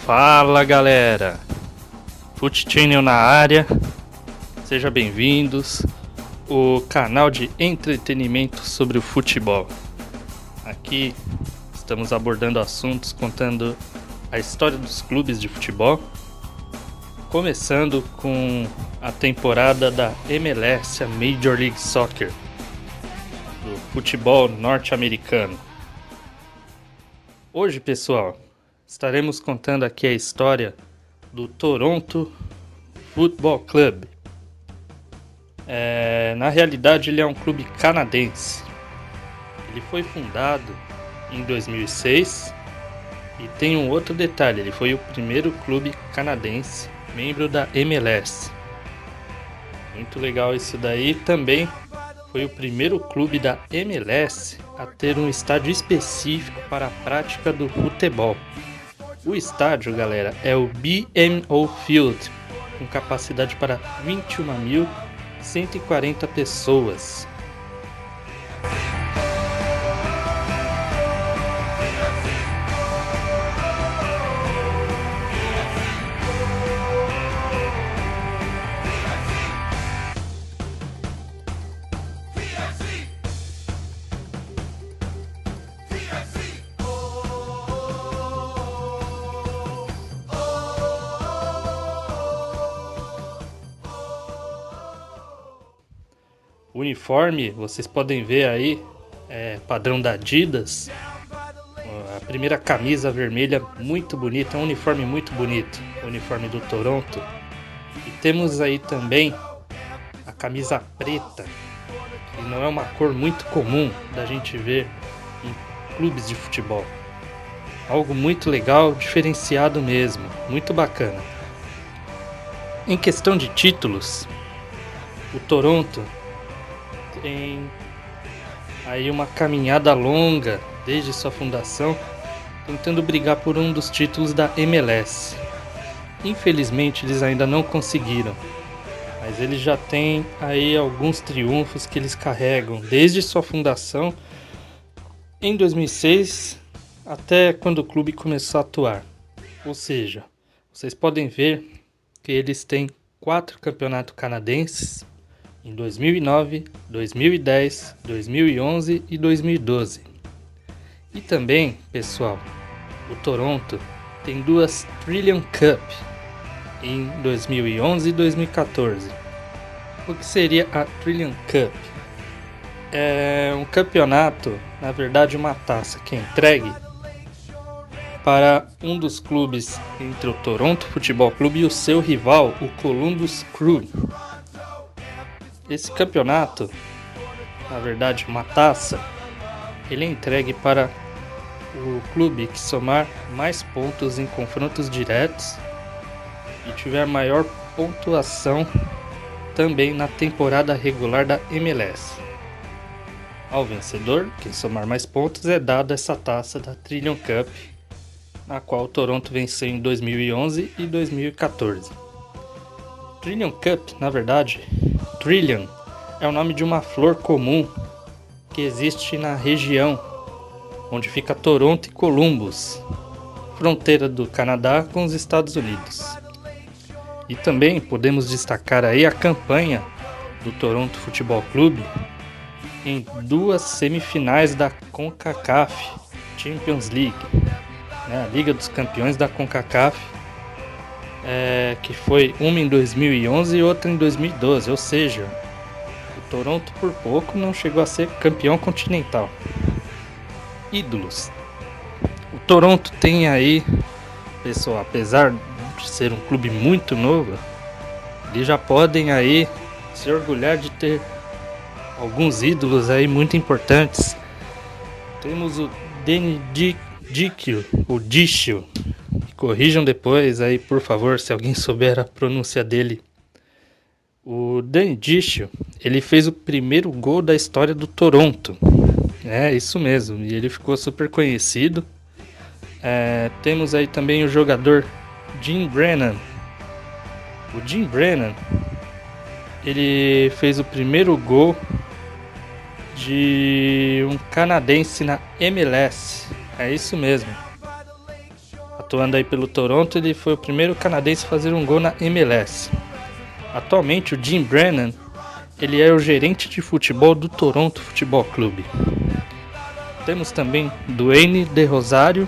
Fala galera, Foot Channel na área, sejam bem-vindos, o canal de entretenimento sobre o futebol. Aqui estamos abordando assuntos contando a história dos clubes de futebol, começando com a temporada da MLS, a Major League Soccer, do futebol norte-americano. Hoje, pessoal, estaremos contando aqui a história do Toronto Football Club. Na realidade, ele é um clube canadense. Ele foi fundado em 2006 e tem um outro detalhe, ele foi o primeiro clube canadense membro da MLS. Muito legal isso daí. Também foi o primeiro clube da MLS a ter um estádio específico para a prática do futebol. O estádio, galera, é o BMO Field, com capacidade para 21.140 pessoas. O uniforme, vocês podem ver aí, padrão da Adidas. A primeira camisa vermelha, muito bonita, é um uniforme muito bonito, o uniforme do Toronto. E temos aí também a camisa preta, que não é uma cor muito comum da gente ver em clubes de futebol. Algo muito legal, diferenciado mesmo, muito bacana. Em questão de títulos, o Toronto tem aí uma caminhada longa desde sua fundação, tentando brigar por um dos títulos da MLS. Infelizmente eles ainda não conseguiram, mas eles já têm aí alguns triunfos que eles carregam desde sua fundação em 2006 até quando o clube começou a atuar. Ou seja, vocês podem ver que eles têm 4 campeonatos canadenses em 2009, 2010, 2011 e 2012. E também, pessoal, o Toronto tem 2 Trillium Cup em 2011 e 2014. O que seria a Trillium Cup? É um campeonato, na verdade uma taça que é entregue para um dos clubes entre o Toronto Futebol Clube e o seu rival, o Columbus Crew. Esse campeonato, na verdade uma taça, ele é entregue para o clube que somar mais pontos em confrontos diretos e tiver maior pontuação também na temporada regular da MLS. Ao vencedor, quem somar mais pontos, é dada essa taça da Trillium Cup, na qual o Toronto venceu em 2011 e 2014. Trillium Cup, na verdade, Trillium é o nome de uma flor comum que existe na região onde fica Toronto e Columbus, fronteira do Canadá com os Estados Unidos. E também podemos destacar aí a campanha do Toronto Futebol Clube em 2 semifinais da CONCACAF Champions League, a Liga dos Campeões da CONCACAF, que foi uma em 2011 e outra em 2012, ou seja, o Toronto por pouco não chegou a ser campeão continental. Ídolos. O Toronto tem aí, pessoal, apesar de ser um clube muito novo, eles já podem aí se orgulhar de ter alguns ídolos aí muito importantes. Temos o Danny Dichio, o Dichio. Corrijam depois aí, por favor, se alguém souber a pronúncia dele. O Danny Dichio, ele fez o primeiro gol da história do Toronto. É, isso mesmo, e ele ficou super conhecido. Temos aí também o jogador Jim Brennan. O Jim Brennan, ele fez o primeiro gol de um canadense na MLS. É isso mesmo. atuando aí pelo Toronto, ele foi o primeiro canadense a fazer um gol na MLS. Atualmente o Jim Brennan, ele é o gerente de futebol do Toronto Futebol Clube. Temos também Dwayne De Rosario,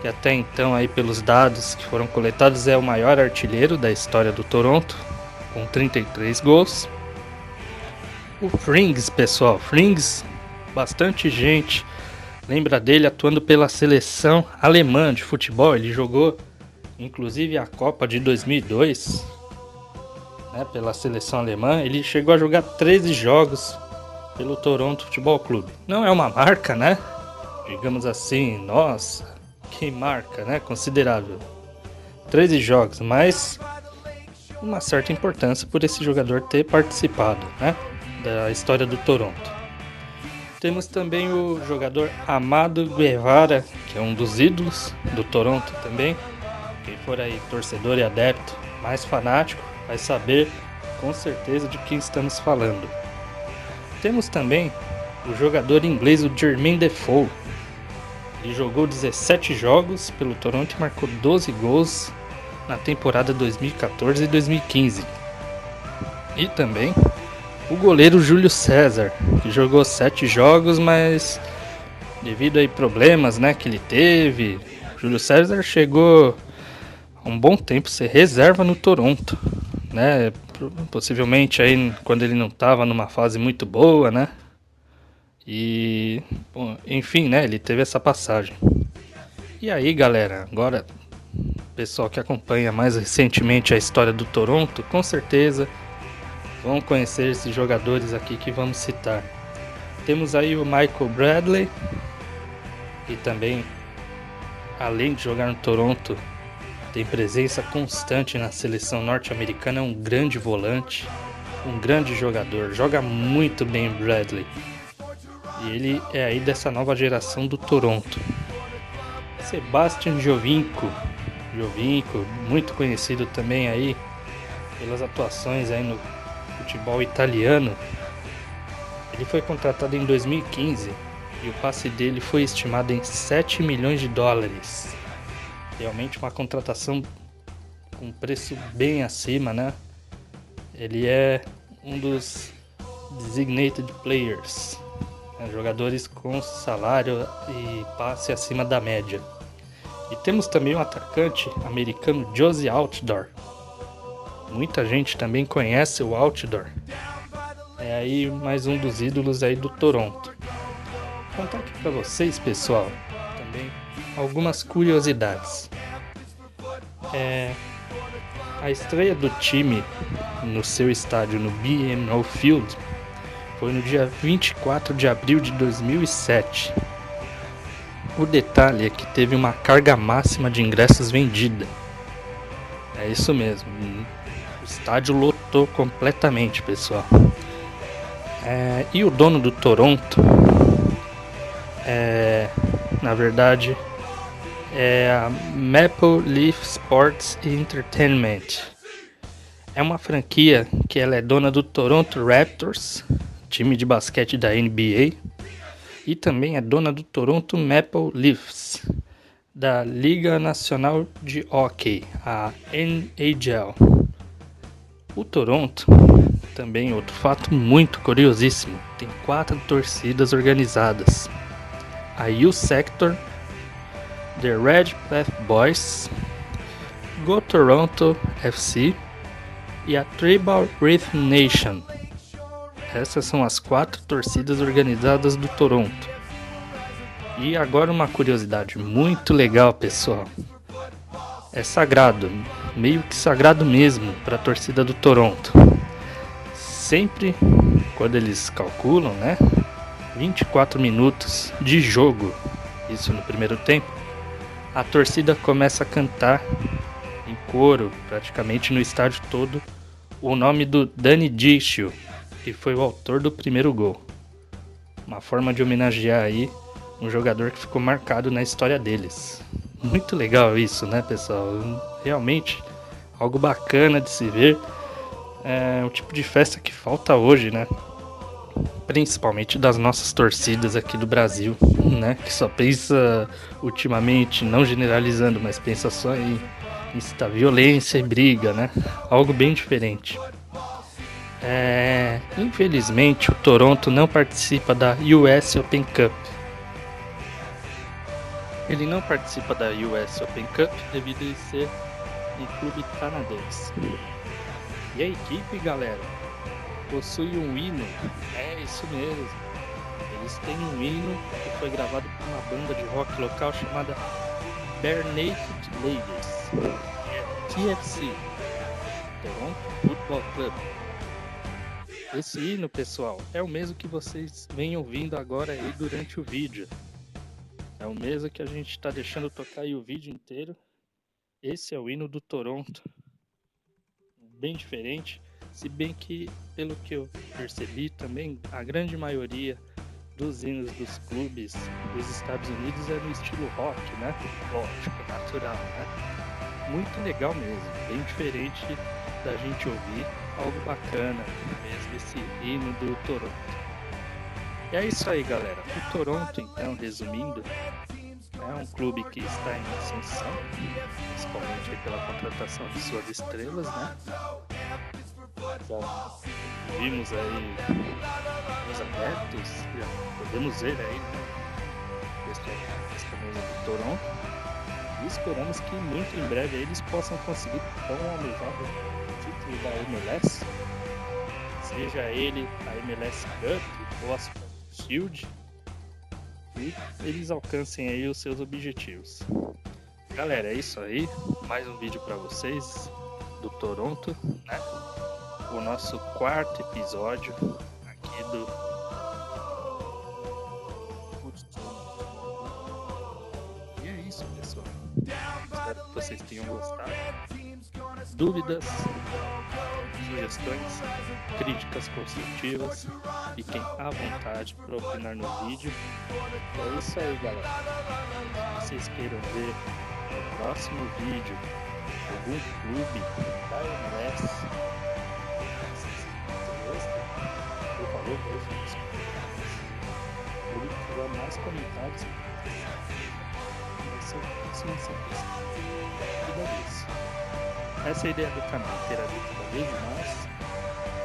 que até então aí pelos dados que foram coletados é o maior artilheiro da história do Toronto, com 33 gols. O Frings, pessoal, Frings, bastante gente lembra dele atuando pela seleção alemã de futebol. Ele jogou inclusive a Copa de 2002, né, pela seleção alemã. Ele chegou a jogar 13 jogos pelo Toronto Futebol Clube. Não é uma marca, né? Digamos assim, nossa, que marca, né? Considerável. 13 jogos, mas uma certa importância por esse jogador ter participado, né, da história do Toronto. Temos também o jogador Amado Guevara, que é um dos ídolos do Toronto também. Quem for aí torcedor e adepto mais fanático vai saber com certeza de quem estamos falando. Temos também o jogador inglês, o Jermaine Defoe. Ele jogou 17 jogos pelo Toronto e marcou 12 gols na temporada 2014 e 2015. E também o goleiro Júlio César, que jogou 7 jogos, mas devido a problemas, né, que ele teve, Júlio César chegou há um bom tempo a ser reserva no Toronto, né? Possivelmente aí quando ele não estava numa fase muito boa, né? E, bom, enfim, né? Ele teve essa passagem. E aí, galera, agora, pessoal que acompanha mais recentemente a história do Toronto, com certeza vão conhecer esses jogadores aqui que vamos citar. Temos aí o Michael Bradley, que também, além de jogar no Toronto, tem presença constante na seleção norte-americana, é um grande volante, um grande jogador, joga muito bem Bradley. E ele é aí dessa nova geração do Toronto. Sebastian Giovinco, muito conhecido também aí pelas atuações aí no futebol italiano. Ele foi contratado em 2015 e o passe dele foi estimado em 7 milhões de dólares. Realmente uma contratação com preço bem acima, né? Ele é um dos designated players, né? Jogadores com salário e passe acima da média. E temos também o atacante americano Josie Altidore. Muita gente também conhece o Altidore. É aí mais um dos ídolos aí do Toronto. Vou contar aqui para vocês, pessoal, também algumas curiosidades. A estreia do time no seu estádio no BMO Field foi no dia 24 de abril de 2007. O detalhe é que teve uma carga máxima de ingressos vendida. É isso mesmo, o estádio lotou completamente, pessoal. E o dono do Toronto, na verdade, é a Maple Leaf Sports Entertainment. É uma franquia que ela é dona do Toronto Raptors, time de basquete da NBA, e também é dona do Toronto Maple Leafs, da Liga Nacional de Hockey, a NHL. O Toronto, também outro fato muito curiosíssimo, tem 4 torcidas organizadas: a U Sector, The Red Path Boys, Go Toronto FC e a Tribal Rhythm Nation. Essas são as 4 torcidas organizadas do Toronto. E agora uma curiosidade muito legal, pessoal. É sagrado, meio que sagrado mesmo para a torcida do Toronto. Sempre quando eles calculam, né, 24 minutos de jogo, isso no primeiro tempo, a torcida começa a cantar em coro, praticamente no estádio todo, o nome do Danny Dichio, que foi o autor do primeiro gol. Uma forma de homenagear aí um jogador que ficou marcado na história deles. Muito legal isso, né, pessoal? Realmente algo bacana de se ver. É um tipo de festa que falta hoje, né? principalmente das nossas torcidas aqui do Brasil, né? Que só pensa ultimamente, não generalizando, mas pensa só em incitar violência e briga, né? Algo bem diferente. Infelizmente, o Toronto não participa da US Open Cup. Ele não participa da US Open Cup devido a ele ser um clube canadense. E a equipe, galera, possui um hino. É isso mesmo. Eles têm um hino que foi gravado por uma banda de rock local chamada Bare Naked Ladies, que é TFC, Toronto Football Club. Esse hino, pessoal, é o mesmo que vocês vêm ouvindo agora aí durante o vídeo. É o mesmo que a gente está deixando tocar aí o vídeo inteiro. Esse é o hino do Toronto. Bem diferente, se bem que, pelo que eu percebi também, a grande maioria dos hinos dos clubes dos Estados Unidos é no estilo rock, né? Lógico, natural, né? Muito legal mesmo, bem diferente da gente ouvir algo bacana mesmo, esse hino do Toronto. E é isso aí, galera. O Toronto, então, resumindo, é um clube que está em ascensão, principalmente pela contratação de suas estrelas, né? Já vimos aí os adeptos, já podemos ver aí, né? Esse camisa do Toronto. E esperamos que muito em breve eles possam conseguir tão almejado título da MLS, seja ele a MLS Cup ou a Super Shield, e eles alcancem aí os seus objetivos. Galera, é isso aí, mais um vídeo para vocês do Toronto, né? O nosso 4º episódio aqui do E é isso, pessoal. Espero que vocês tenham gostado. Dúvidas, sugestões, críticas construtivas, fiquem à vontade para opinar no vídeo. É isso aí, galera. Se vocês queiram ver no próximo vídeo algum clube da MLS, por favor, deixe nos comentários. O clube que tiver mais comentários vai ser isso. Essa é a ideia do canal, interagir cada vez mais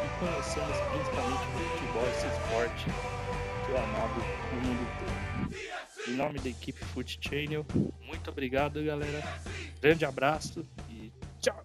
e conhecermos principalmente o futebol, esse esporte que é amado no mundo todo. Em nome da equipe Foot Channel, muito obrigado, galera. Grande abraço e tchau!